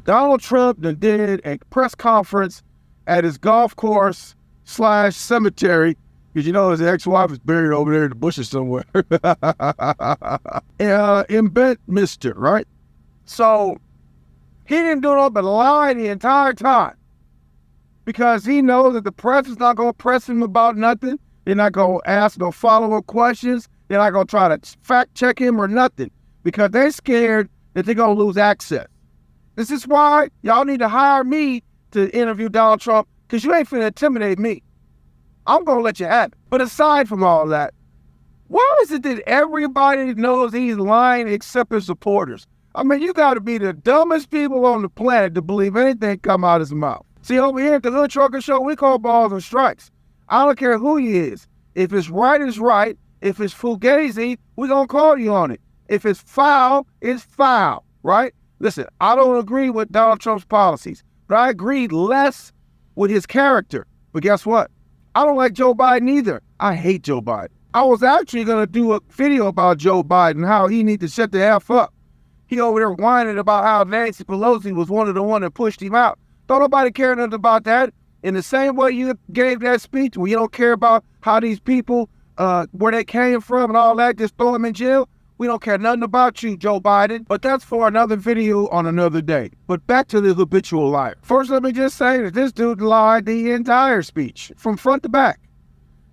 Donald Trump did a press conference at his golf course / cemetery, because you know his ex-wife is buried over there in the bushes somewhere, in Bedminster, right? So he didn't do nothing but lie the entire time, because he knows that the press is not going to press him about nothing. They're not going to ask no follow-up questions. They're not going to try to fact-check him or nothing, because they're scared that they're going to lose access. This is why y'all need to hire me to interview Donald Trump, because you ain't finna intimidate me. I'm going to let you have it. But aside from all that, why is it that everybody knows he's lying except his supporters? I mean, you got to be the dumbest people on the planet to believe anything come out of his mouth. See, over here at the Hood Trucker Show, we call balls and strikes. I don't care who he is. If it's right, it's right. If it's fugazi, we're going to call you on it. If it's foul, it's foul, right? Listen, I don't agree with Donald Trump's policies, but I agree less with his character. But guess what? I don't like Joe Biden either. I hate Joe Biden. I was actually going to do a video about Joe Biden, how he needs to shut the F up. He over there whining about how Nancy Pelosi was one of the one that pushed him out. Don't nobody care nothing about that. In the same way you gave that speech where you don't care about how these people, where they came from and all that, just throw them in jail. We don't care nothing about you, Joe Biden. But that's for another video on another day. But back to the habitual liar. First, let me just say that this dude lied the entire speech from front to back.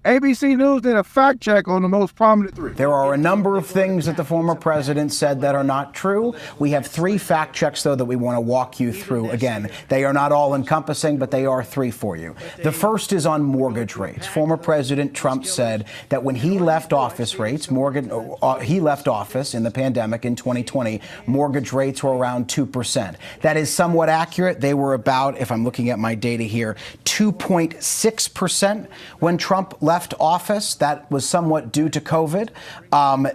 ABC News did a fact check on the most prominent three. There are a number of things that the former president said that are not true. We have 3 fact checks, though, that we want to walk you through. Again, they are not all encompassing, but they are 3 for you. The first is on mortgage rates. Former President Trump said that when he left office he left office in the pandemic in 2020, mortgage rates were around 2%. That is somewhat accurate. They were about, if I'm looking at my data here, 2.6% when Trump left office. That was somewhat due to COVID.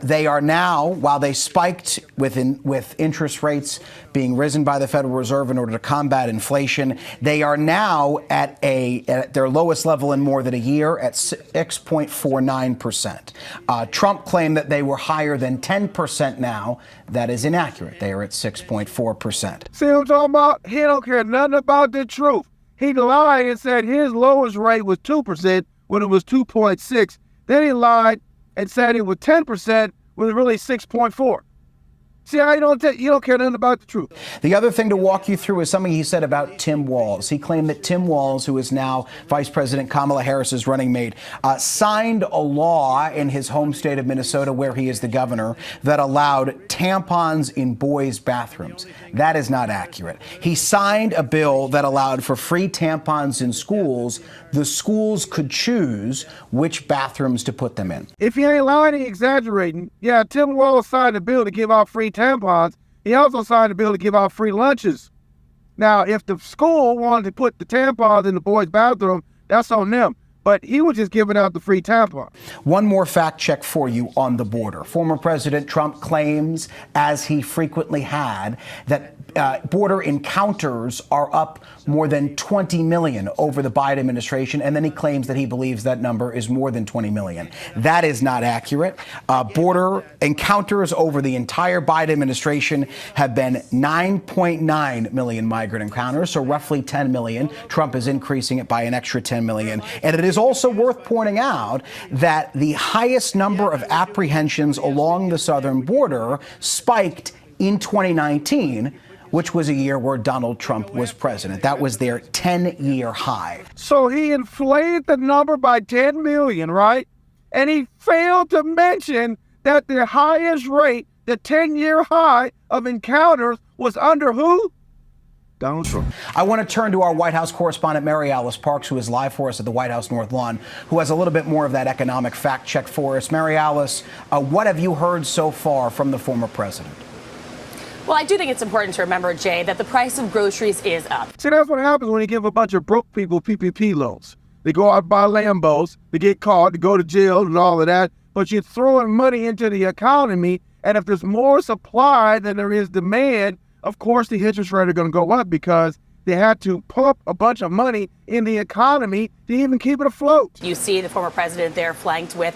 They are now, while they spiked with interest rates being risen by the Federal Reserve in order to combat inflation, they are now at their lowest level in more than a year at 6.49%. Trump claimed that they were higher than 10% now. That is inaccurate. They are at 6.4%. See what I'm talking about? He don't care nothing about the truth. He lied and said his lowest rate was 2% when it was 2.6. Then he lied and said it was 10% when it was really 6.4. See how you don't care nothing about the truth. The other thing to walk you through is something he said about Tim Walz. He claimed that Tim Walz, who is now Vice President Kamala Harris's running mate, signed a law in his home state of Minnesota, where he is the governor, that allowed tampons in boys' bathrooms. That is not accurate. He signed a bill that allowed for free tampons in schools. The schools could choose which bathrooms to put them in. If he ain't lying, he exaggerating. Yeah, Tim Walz signed a bill to give out free tampons. He also signed a bill to give out free lunches. Now, if the school wanted to put the tampons in the boys' bathroom, that's on them. But he was just giving out the free tampon. One more fact check for you on the border. Former President Trump claims, as he frequently had, that border encounters are up more than 20 million over the Biden administration. And then he claims that he believes that number is more than 20 million. That is not accurate. Border encounters over the entire Biden administration have been 9.9 million migrant encounters, so roughly 10 million. Trump is increasing it by an extra 10 million. And it is also worth pointing out that the highest number of apprehensions along the southern border spiked in 2019, which was a year where Donald Trump was president. That was their 10-year high. So he inflated the number by 10 million, right? And he failed to mention that the highest rate, the 10-year high of encounters, was under who? Donald Trump. I want to turn to our White House correspondent, Mary Alice Parks, who is live for us at the White House North Lawn, who has a little bit more of that economic fact check for us. Mary Alice, what have you heard so far from the former president? Well, I do think it's important to remember, Jay, that the price of groceries is up. See, that's what happens when you give a bunch of broke people PPP loans. They go out and buy Lambos, they get caught, they go to jail and all of that, but you're throwing money into the economy, and if there's more supply than there is demand, of course the interest rate are going to go up because they had to pump a bunch of money in the economy to even keep it afloat. You see the former president there flanked with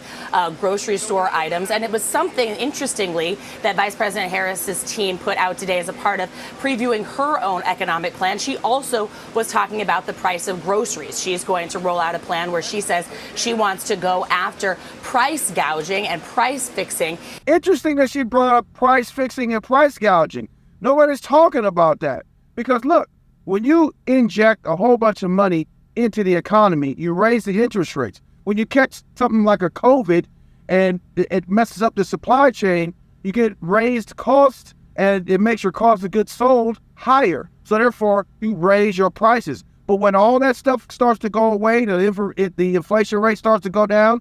grocery store items. And it was something, interestingly, that Vice President Harris's team put out today as a part of previewing her own economic plan. She also was talking about the price of groceries. She's going to roll out a plan where she says she wants to go after price gouging and price fixing. Interesting that she brought up price fixing and price gouging. Nobody's talking about that. Because look, when you inject a whole bunch of money into the economy, you raise the interest rates. When you catch something like a COVID and it messes up the supply chain, you get raised costs and it makes your cost of goods sold higher. So therefore, you raise your prices. But when all that stuff starts to go away, the inflation rate starts to go down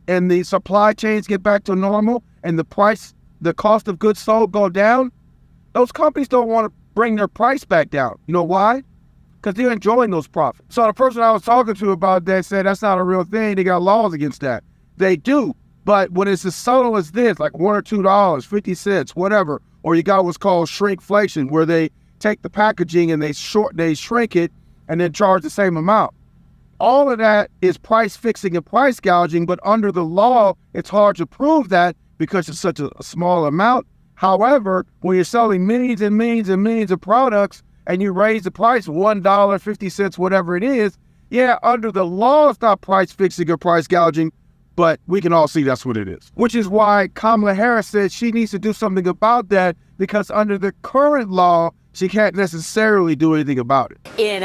and the supply chains get back to normal and the cost of goods sold go down, those companies don't want to bring their price back down. You know why? Because they're enjoying those profits. So the person I was talking to about that said that's not a real thing. They got laws against that. They do. But when it's as subtle as this, like $1 or $2, 50 cents, whatever, or you got what's called shrinkflation, where they take the packaging and they shrink it and then charge the same amount. All of that is price fixing and price gouging, but under the law, it's hard to prove that because it's such a small amount. However, when you're selling millions and millions and millions of products and you raise the price $1, 50 cents, whatever it is, yeah, under the law, it's not price fixing or price gouging, but we can all see that's what it is. Which is why Kamala Harris said she needs to do something about that because under the current law, she can't necessarily do anything about it. In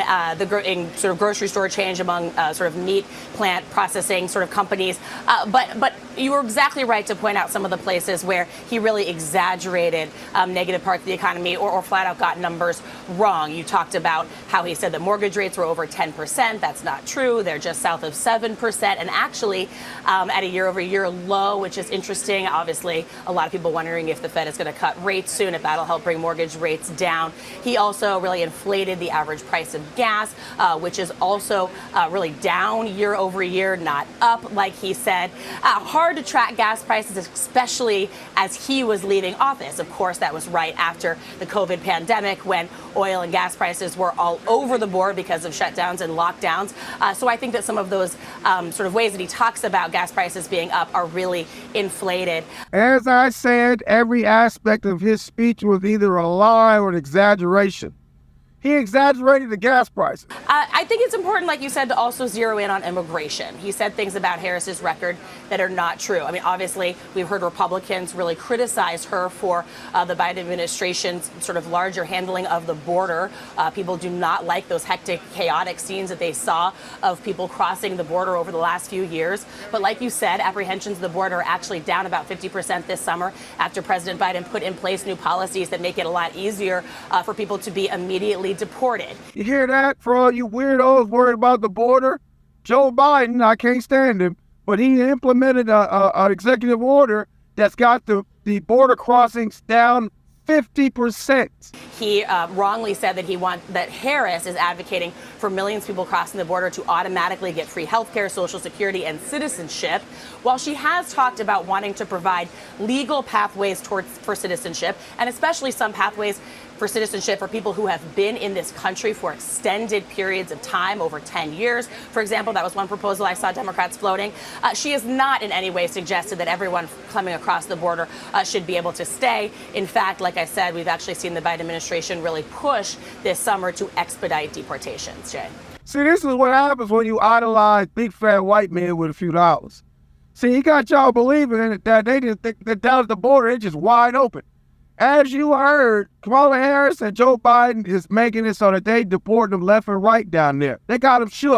sort of grocery store change among sort of meat plant processing sort of companies, but you were exactly right to point out some of the places where he really exaggerated negative parts of the economy or flat out got numbers wrong. You talked about how he said that mortgage rates were over 10%. That's not true. They're just south of 7%, and actually at a year-over-year low, which is interesting. Obviously, a lot of people wondering if the Fed is going to cut rates soon, if that'll help bring mortgage rates down. He also really inflated the average price of gas, which is also really down year over year, not up, like he said. Hard to track gas prices, especially as he was leaving office. Of course, that was right after the COVID pandemic when oil and gas prices were all over the board because of shutdowns and lockdowns. So I think that some of those sort of ways that he talks about gas prices being up are really inflated. As I said, every aspect of his speech was either a lie or an exaggeration. He exaggerated the gas prices. I think it's important, like you said, to also zero in on immigration. He said things about Harris's record that are not true. I mean, obviously, we've heard Republicans really criticize her for the Biden administration's sort of larger handling of the border. People do not like those hectic, chaotic scenes that they saw of people crossing the border over the last few years. But like you said, apprehensions at the border are actually down about 50% this summer after President Biden put in place new policies that make it a lot easier for people to be immediately deported. You hear that? For all you weirdos worried about the border, Joe Biden, I can't stand him, but he implemented an executive order that's got the border crossings down 50%. He wrongly said that Harris is advocating for millions of people crossing the border to automatically get free health care, Social Security, and citizenship. While she has talked about wanting to provide legal pathways for citizenship, and especially some pathways for citizenship for people who have been in this country for extended periods of time, over 10 years. For example, that was one proposal I saw Democrats floating. She has not in any way suggested that everyone coming across the border should be able to stay. In fact, like I said, we've actually seen the Biden administration really push this summer to expedite deportations, Jay. See, this is what happens when you idolize big fat white men with a few dollars. See, he got y'all believing in it, that they didn't think that down at the border, it's just wide open. As you heard, Kamala Harris and Joe Biden is making it so that they deport them left and right down there. They got them shook.